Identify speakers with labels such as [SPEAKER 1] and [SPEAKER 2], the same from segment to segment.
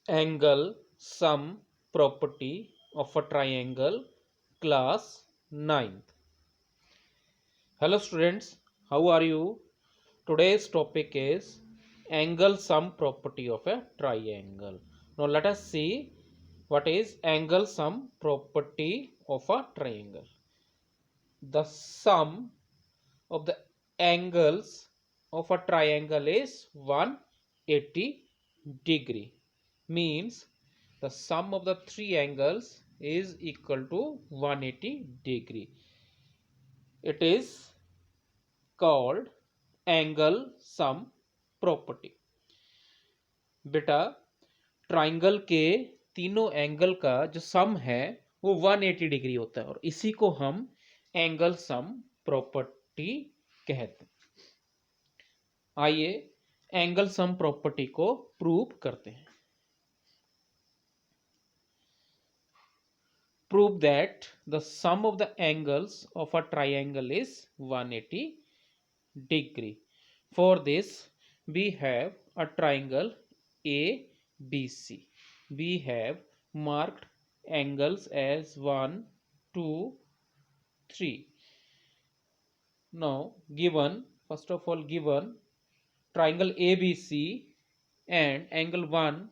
[SPEAKER 1] Angle sum property of a triangle, class 9th. Hello students, how are you? Today's topic is angle sum property of a triangle. Now let us see what is angle sum property of a triangle. The sum of the angles of a triangle is 180 degree. Means the sum of the three angles is equal to 180 degree. It is called angle sum property. बेटा triangle के तीनों angle का जो सम है वो 180 degree होता है और इसी को हम एंगल सम प्रॉपर्टी कहते हैं। आइए एंगल सम प्रॉपर्टी को प्रूव करते हैं। Prove that the sum of the angles of a triangle is 180 degree. For this we have a triangle ABC. We have marked angles as 1, 2, 3. Now given, first of all, given triangle ABC and angle 1,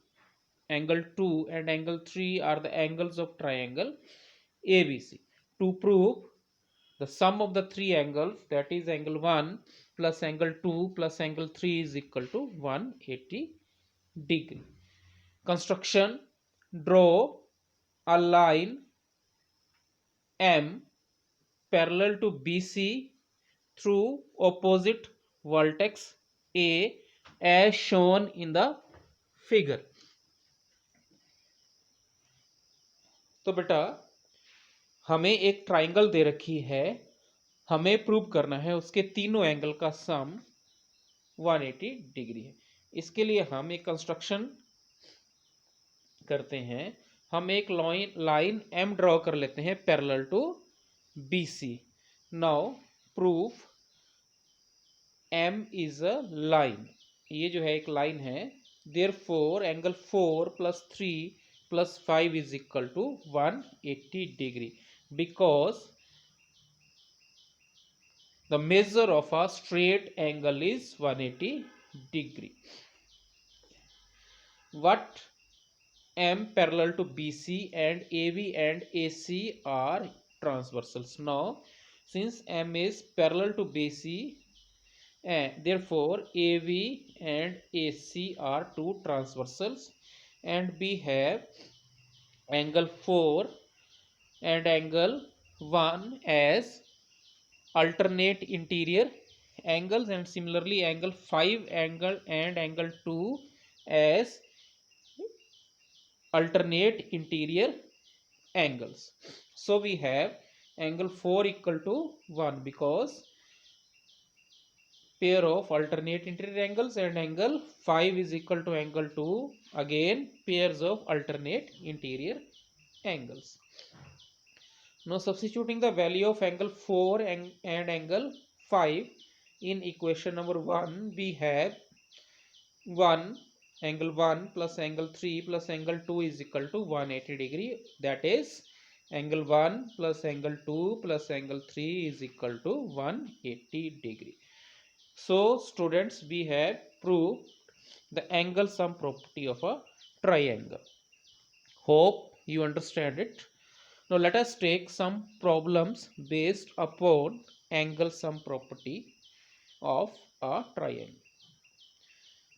[SPEAKER 1] angle 2 and angle 3 are the angles of triangle ABC. To prove the sum of the three angles, that is angle 1 plus angle 2 plus angle 3 is equal to 180 degree. Construction: draw a line M parallel to BC through opposite vertex A as shown in the figure. तो बेटा हमें एक triangle दे रखी है, हमें prove करना है उसके तीनों एंगल का सम 180 डिग्री है। इसके लिए हम एक कंस्ट्रक्शन करते हैं। हम एक लाइन एम ड्रॉ कर लेते हैं parallel to BC। Now proof M is a line, ये जो है एक लाइन है। Therefore angle 4 + 3 + 5 is equal to 180 degree because the measure of a straight angle is 180 degree. What M parallel to BC and AB and AC are transversals. Now since M is parallel to BC and therefore AB and AC are two transversals, and we have angle 4 and angle 1 as alternate interior angles, and similarly angle 5 angle and angle 2 as alternate interior angles. So we have angle 4 equal to 1 because pair of alternate interior angles, and angle 5 is equal to angle 2, again pairs of alternate interior angles. Now substituting the value of angle 4 and angle 5 in equation number 1, we have 1 angle 1 plus angle 3 plus angle 2 is equal to 180 degree. That is angle 1 plus angle 2 plus angle 3 is equal to 180 degree. So students, we have proved the angle sum property of a triangle. Hope you understand it. Now let us take some problems based upon angle sum property of a triangle.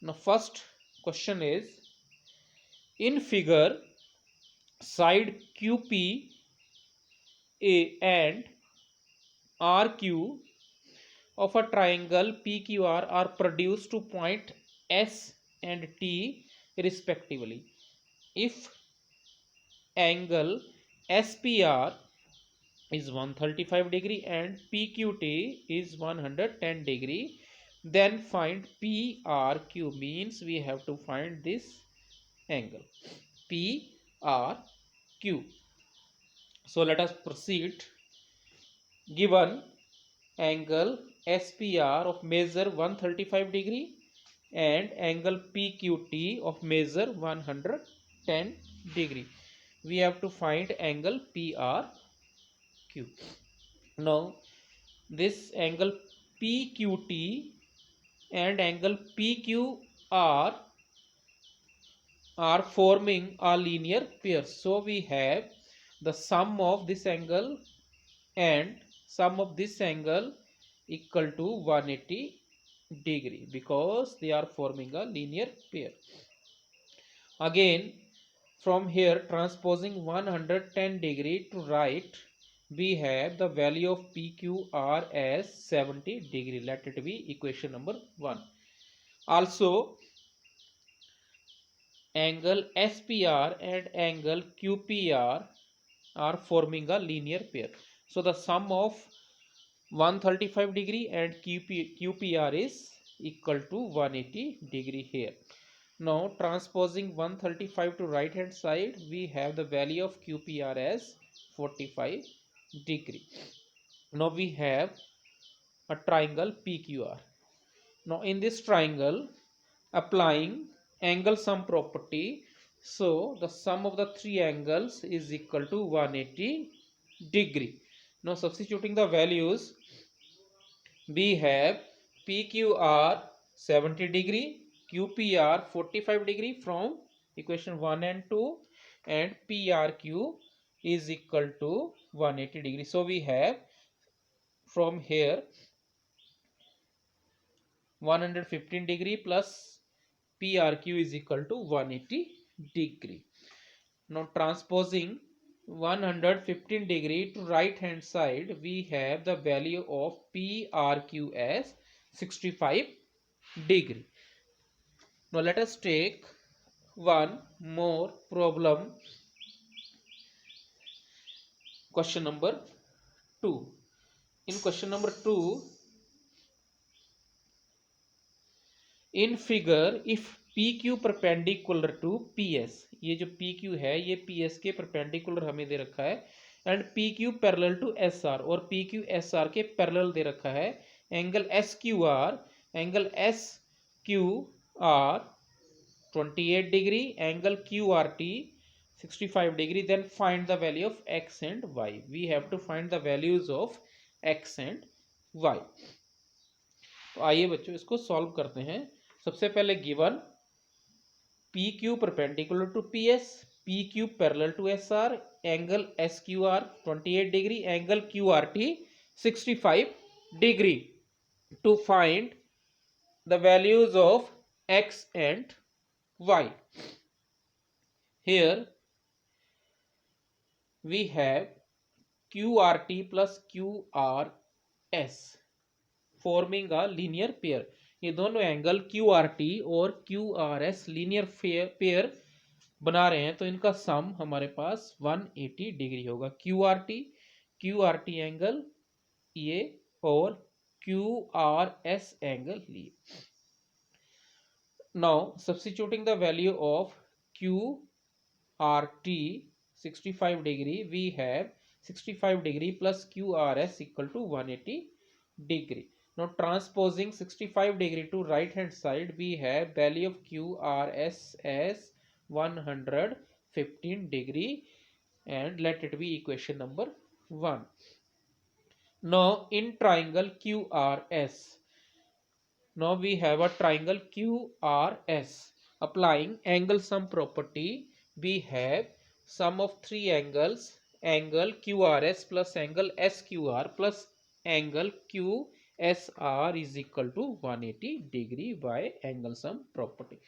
[SPEAKER 1] Now first question is, in figure side QP A and RQ of a triangle PQR are produced to point S and T respectively. If angle SPR is 135 degree and PQT is 110 degree, then find PRQ. Means we have to find this angle PRQ. So let us proceed. Given angle SPR of measure 135 degree and angle PQT of measure 110 10 degree. We have to find angle PRQ. Now this angle PQT and angle PQR are forming a linear pair. So we have the sum of this angle and sum of this angle equal to 180 degree because they are forming a linear pair. Again, from here transposing 110 degree to right, we have the value of PQR as 70 degree. Let it be equation number 1. Also, angle SPR and angle QPR are forming a linear pair. So the sum of 135 degree and QPR is equal to 180 degree here. Now transposing 135 to right hand side, we have the value of QPR as 45 degree. Now we have a triangle PQR. Now in this triangle, applying angle sum property, so the sum of the three angles is equal to 180 degree. Now substituting the values, we have PQR 70 degree, QPR 45 degree from equation 1 and 2, and PRQ is equal to 180 degree. So we have from here 115 degree plus PRQ is equal to 180 degree. Now transposing 115 degree to right hand side, we have the value of PRQ as 65 degree. Now let us take one more problem, question number 2. In question number 2, in figure if PQ perpendicular to PS, ये जो PQ है ये PS के perpendicular हमें दे रखा है, and PQ parallel to SR और PQ SR के पैरेलल दे रखा है, angle SQR 28 degree, angle QRT 65 degree, then find the value of X and Y. We have to find the values of X and Y. तो आइए बच्चों इसको solve करते हैं. सबसे पहले given PQ perpendicular to PS, PQ parallel to SR, angle SQR 28 degree, angle QRT 65 degree. To find the values of X and Y. Here we have QRT plus QRS forming a linear pair. ये दोनों angle QRT और QRS linear pair बना रहे हैं, तो इनका सम हमारे पास 180 degree होगा. QRT एंगल ये और QRS एंगल लिए. Now substituting the value of QRT 65 degree, we have 65 degree plus QRS equal to 180 degree. Now transposing 65 degree to right hand side, we have value of QRS as 115 degree, and let it be equation number 1. Now in triangle QRS, now we have a triangle QRS. Applying angle sum property, we have sum of three angles, angle QRS plus angle SQR plus angle QSR is equal to 180 degree by angle sum property.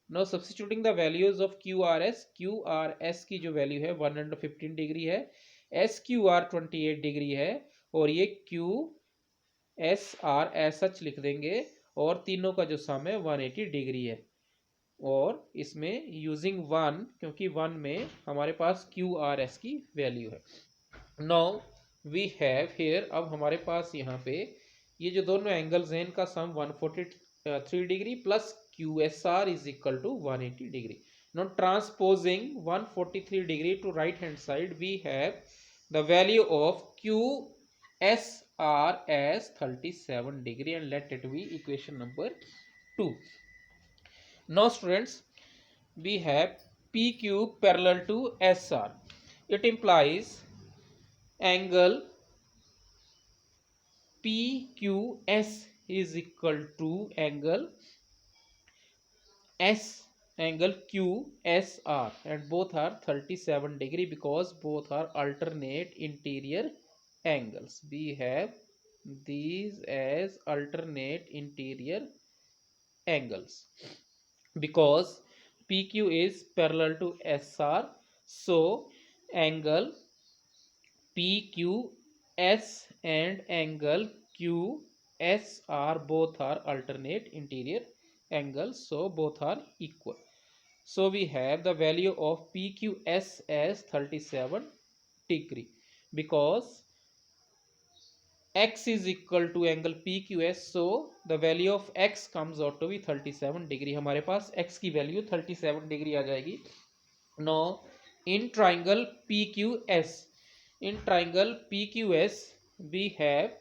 [SPEAKER 1] Now substituting the values of QRS की जो value है 115 degree है, SQR 28 degree है, और ये QSR as such लिख देंगे, और तीनों का जो सम है 180 डिग्री है, और इसमें यूजिंग 1 क्योंकि 1 में हमारे पास QRS की वैल्यू है. नाउ वी हैव हियर, अब हमारे पास यहाँ पे ये जो दोनों एंगल्स हैं इनका sum 143 degree plus QSR is equal to 180 degree. Now transposing 143 degree to right hand side, we have the value of QSR as 37 degree, and let it be equation number 2. Now students, we have PQ parallel to SR. It implies angle PQS is equal to angle QSR, and both are 37 degree because both are alternate interior angles. We have these as alternate interior angles because PQ is parallel to SR, so angle PQS and angle QSR both are alternate interior angles, so both are equal. So we have the value of PQS as 37 degree because x is equal to angle PQS, so the value of x comes out to be 37 degree. हमारे पास x की value 37 degree आ जाएगी. Now in triangle PQS we have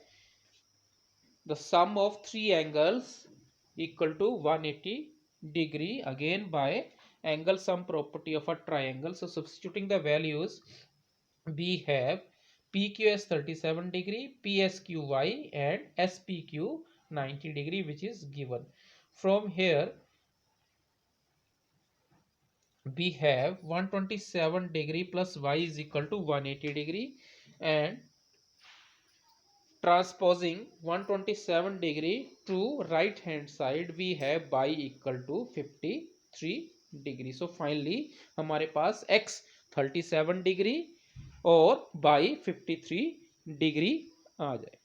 [SPEAKER 1] the sum of three angles equal to 180 degree again by angle sum property of a triangle. So substituting the values, we have PQS 37 degree, PSQY and SPQ 90 degree, which is given. From here we have 127 degree plus y is equal to 180 degree, and transposing 127 degree to right hand side we have y equal to 53 degree. So finally हमारे पास x 37 degree और y 53 degree आ जाए.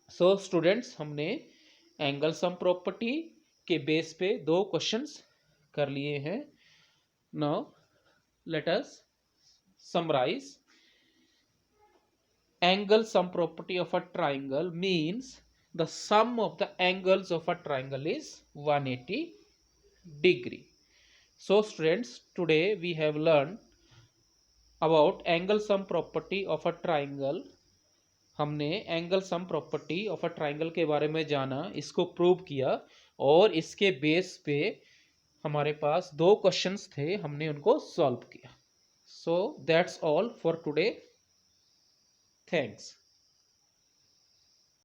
[SPEAKER 1] So students, हमने angle sum property के base पे दो questions कर लिए हैं. Now let us summarize. Angle sum property of a triangle means the sum of the angles of a triangle is 180 degree. So students, today we have learned about angle sum property of a triangle. हमने angle sum property of a triangle के बारे में जाना, इसको prove किया और इसके base पे हमारे पास दो क्वेश्चंस थे, हमने उनको सॉल्व किया. So that's all for today. Thanks.